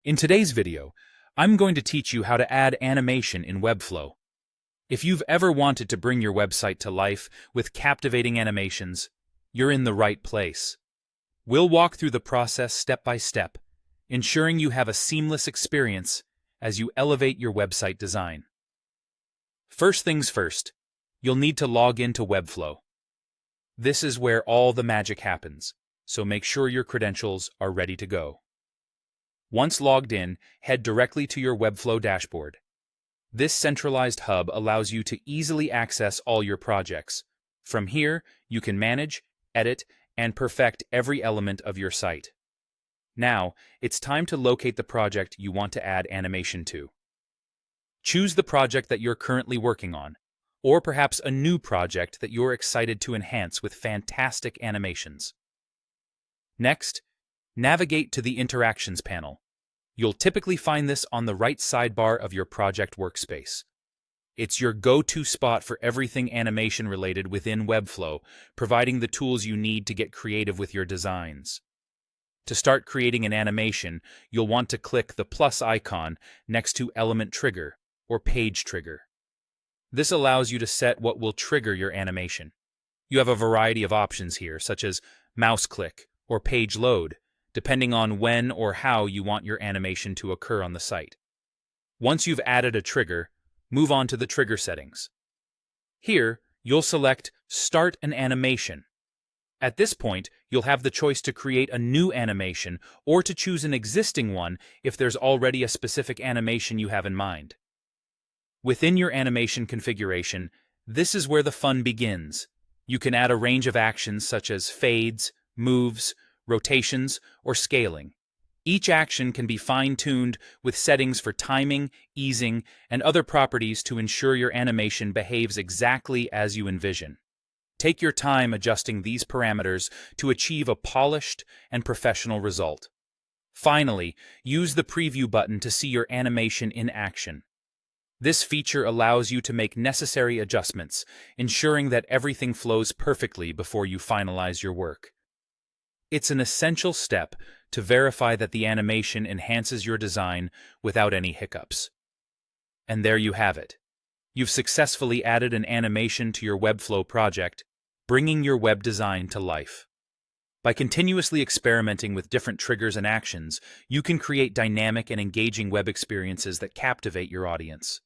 In today's video, I'm going to teach you how to add animation in Webflow. If you've ever wanted to bring your website to life with captivating animations, you're in the right place. We'll walk through the process step by step, ensuring you have a seamless experience as you elevate your website design. First things first, you'll need to log into Webflow. This is where all the magic happens, so make sure your credentials are ready to go. Once logged in, head directly to your Webflow dashboard. This centralized hub allows you to easily access all your projects. From here, you can manage, edit, and perfect every element of your site. Now, it's time to locate the project you want to add animation to. Choose the project that you're currently working on, or perhaps a new project that you're excited to enhance with fantastic animations. Next, navigate to the Interactions panel. You'll typically find this on the right sidebar of your project workspace. It's your go-to spot for everything animation-related within Webflow, providing the tools you need to get creative with your designs. To start creating an animation, you'll want to click the plus icon next to Element Trigger or Page Trigger. This allows you to set what will trigger your animation. You have a variety of options here, such as mouse click or page load, depending on when or how you want your animation to occur on the site. Once you've added a trigger, move on to the trigger settings. Here, you'll select Start an Animation. At this point, you'll have the choice to create a new animation or to choose an existing one if there's already a specific animation you have in mind. Within your animation configuration, this is where the fun begins. You can add a range of actions such as fades, moves, rotations, or scaling. Each action can be fine-tuned with settings for timing, easing, and other properties to ensure your animation behaves exactly as you envision. Take your time adjusting these parameters to achieve a polished and professional result. Finally, use the preview button to see your animation in action. This feature allows you to make necessary adjustments, ensuring that everything flows perfectly before you finalize your work. It's an essential step to verify that the animation enhances your design without any hiccups. And there you have it. You've successfully added an animation to your Webflow project, bringing your web design to life. By continuously experimenting with different triggers and actions, you can create dynamic and engaging web experiences that captivate your audience.